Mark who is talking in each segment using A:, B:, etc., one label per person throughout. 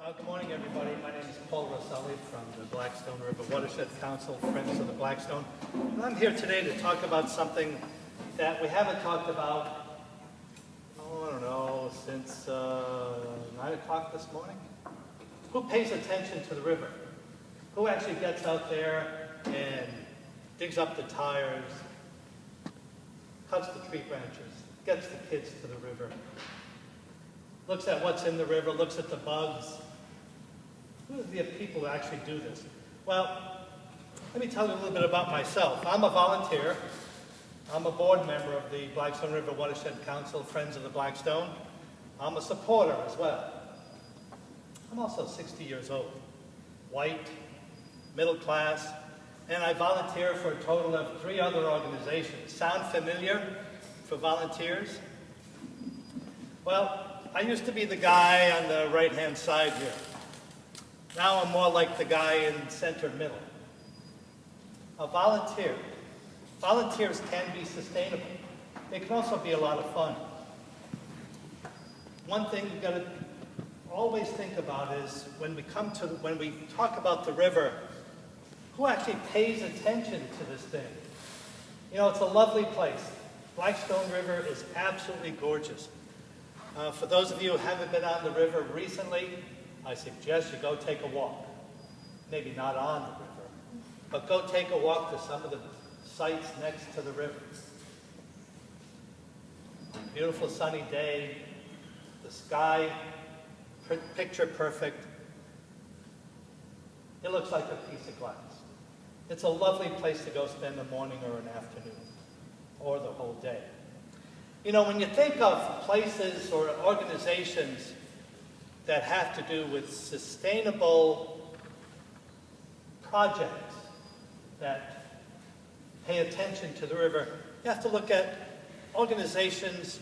A: Good morning, everybody. My name is Paul Roselli from the Blackstone River Watershed Council, Friends of the Blackstone. And I'm here today to talk about something that we haven't talked about, I don't know, since 9 o'clock this morning. Who pays attention to the river? Who actually gets out there and digs up the tires, cuts the tree branches, gets the kids to the river, looks at what's in the river, looks at the bugs? Who are the people who actually do this? Well, let me tell you a little bit about myself. I'm a volunteer. I'm a board member of the Blackstone River Watershed Council, Friends of the Blackstone. I'm a supporter as well. I'm also 60 years old, white, middle class, and I volunteer for a total of 3 other organizations. Sound familiar for volunteers? Well, I used to be the guy on the right-hand side here. Now I'm more like the guy in center middle. A volunteer. Volunteers can be sustainable. They can also be a lot of fun. One thing you've got to always think about is when we talk about the river, who actually pays attention to this thing? You know, it's a lovely place. Blackstone River is absolutely gorgeous. For those of you who haven't been on the river recently, I suggest you go take a walk. Maybe not on the river, but go take a walk to some of the sites next to the river. Beautiful sunny day, the sky, picture perfect. It looks like a piece of glass. It's a lovely place to go spend a morning or an afternoon, or the whole day. You know, when you think of places or organizations that have to do with sustainable projects that pay attention to the river, you have to look at organizations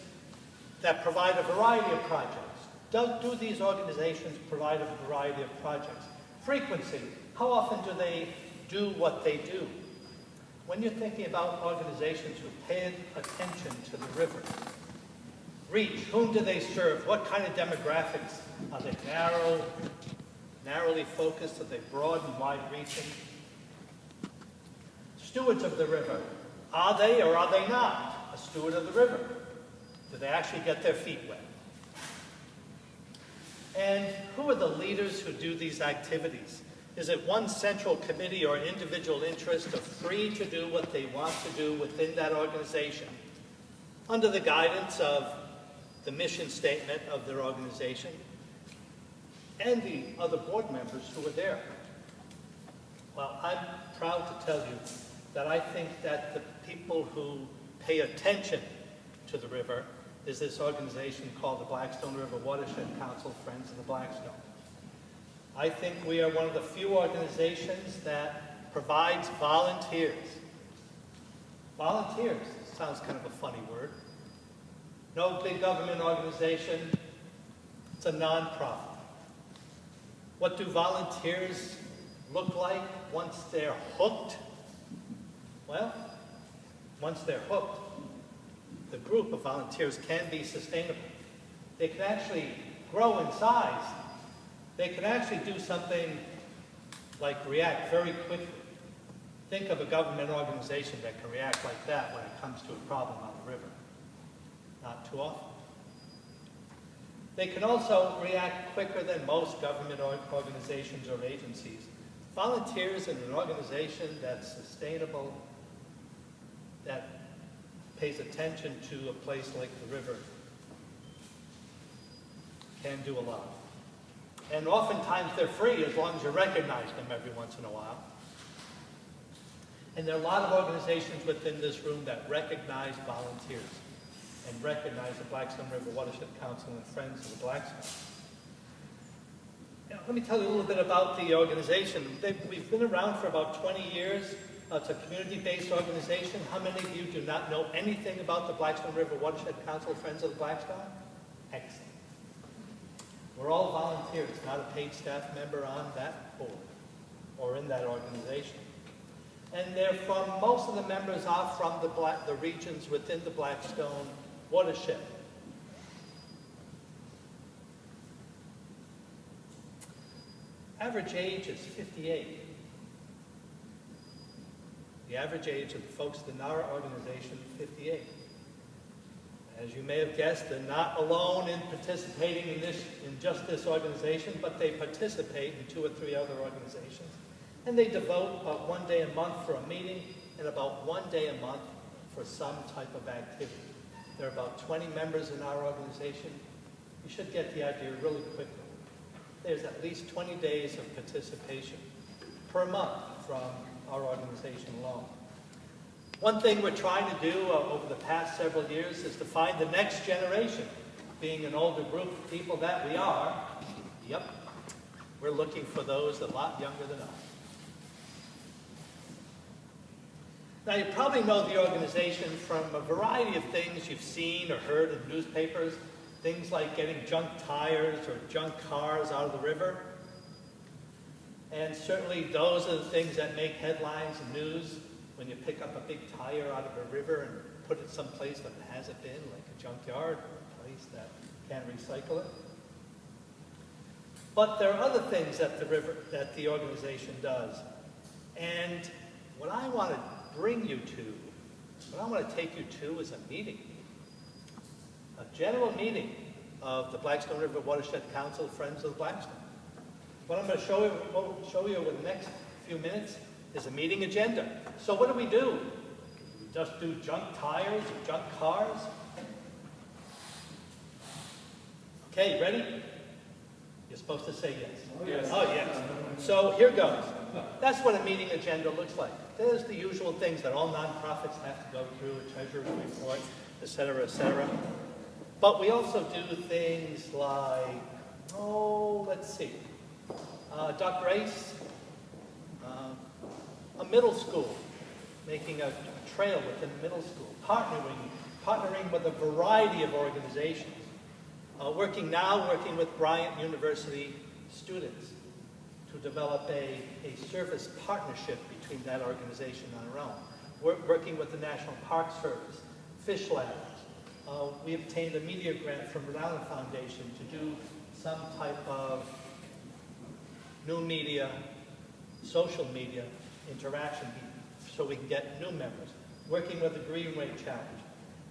A: that provide a variety of projects. Do these organizations provide a variety of projects? Frequency, how often do they do what they do? When you're thinking about organizations who pay attention to the river, reach, whom do they serve? What kind of demographics? Are they narrowly focused? Are they broad and wide-reaching? Stewards of the river. Are they or are they not a steward of the river? Do they actually get their feet wet? And who are the leaders who do these activities? Is it one central committee or individual interest are free to do what they want to do within that organization under the guidance of the mission statement of their organization and the other board members who are there? Well, I'm proud to tell you that I think that the people who pay attention to the river is this organization called the Blackstone River Watershed Council, Friends of the Blackstone. I think we are one of the few organizations that provides volunteers. Volunteers sounds kind of a funny word. No big government organization. It's a nonprofit. What do volunteers look like once they're hooked? Well, once they're hooked, the group of volunteers can be sustainable. They can actually grow in size. They can actually do something like react very quickly. Think of a government organization that can react like that when it comes to a problem on the river. Not too often. They can also react quicker than most government organizations or agencies. Volunteers in an organization that's sustainable, that pays attention to a place like the river, can do a lot. And oftentimes they're free as long as you recognize them every once in a while. And there are a lot of organizations within this room that recognize volunteers and recognize the Blackstone River Watershed Council and Friends of the Blackstone. Now, let me tell you a little bit about the organization. We've been around for about 20 years. It's a community-based organization. How many of you do not know anything about the Blackstone River Watershed Council, Friends of the Blackstone? Excellent. We're all volunteers, not a paid staff member on that board or in that organization. And most of the members are from the regions within the Blackstone watershed. Average age is 58. The average age of the folks in our organization, 58. As you may have guessed, they're not alone in participating in just this organization, but they participate in 2 or 3 other organizations. And they devote about 1 day a month for a meeting and about 1 day a month for some type of activity. There are about 20 members in our organization. You should get the idea really quickly. There's at least 20 days of participation per month from our organization alone. One thing we're trying to do over the past several years is to find the next generation. Being an older group of people that we are, yep, we're looking for those a lot younger than us. Now, you probably know the organization from a variety of things you've seen or heard in newspapers, things like getting junk tires or junk cars out of the river. And certainly those are the things that make headlines and news when you pick up a big tire out of a river and put it someplace that it hasn't been, like a junkyard or a place that can't recycle it. But there are other things that the organization does. And what I want to bring you to, what I want to take you to is a meeting. A general meeting of the Blackstone River Watershed Council, Friends of the Blackstone. What I'm going to show you over the next few minutes is a meeting agenda. So what do? We just do junk tires or junk cars? Okay, ready? You're supposed to say yes.
B: Oh, yes.
A: Oh, yes. So here goes. That's what a meeting agenda looks like. There's the usual things that all nonprofits have to go through, a treasurer's report, et cetera, et cetera. But we also do things like, let's see. Dr. Ace, a middle school, making a trail within the middle school, partnering with a variety of organizations, working with Bryant University students to develop a service partnership between that organization and our own. We're working with the National Park Service, Fish Labs. We obtained a media grant from Rhode Island Foundation to do some type of new media, social media interaction so we can get new members. Working with the Greenway Challenge.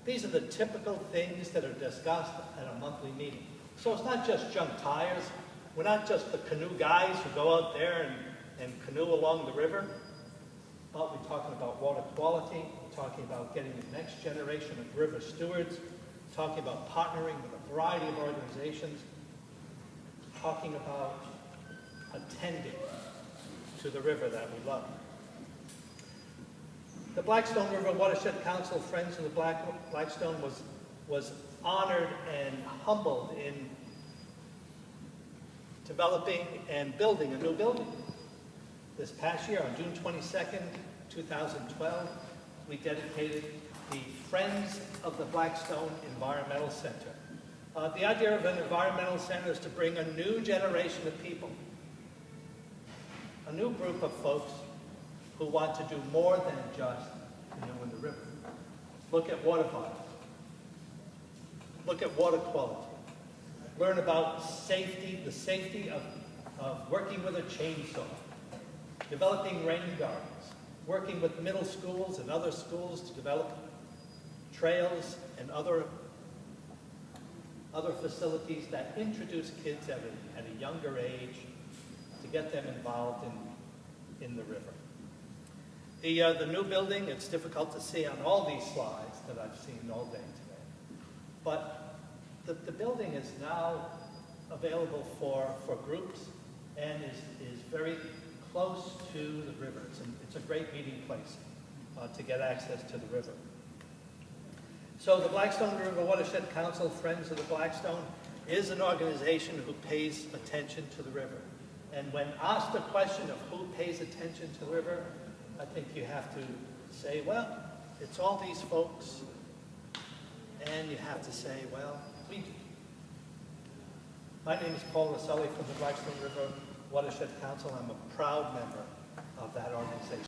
A: These are the typical things that are discussed at a monthly meeting. So it's not just junk tires. We're not just the canoe guys who go out there and canoe along the river, but we're talking about water quality, we're talking about getting the next generation of river stewards, talking about partnering with a variety of organizations, talking about attending to the river that we love. The Blackstone River Watershed Council, Friends of the Blackstone, was honored and humbled in developing and building a new building. This past year, on June 22nd, 2012, we dedicated the Friends of the Blackstone Environmental Center. The idea of an environmental center is to bring a new generation of people, a new group of folks who want to do more than just canoe in the river. Look at water bodies. Look at water quality. Learn about safety, the safety of working with a chainsaw, developing rain gardens, working with middle schools and other schools to develop trails and other facilities that introduce kids at a younger age to get them involved in the river. The new building, it's difficult to see on all these slides that I've seen all day today, but the building is now available for groups and is very close to the river. It's a great meeting place to get access to the river. So the Blackstone River Watershed Council, Friends of the Blackstone, is an organization who pays attention to the river. And when asked the question of who pays attention to the river, I think you have to say, well, it's all these folks. And you have to say, well, we do. My name is Paul Roselli from the Blackstone River Watershed Council. I'm a proud member of that organization.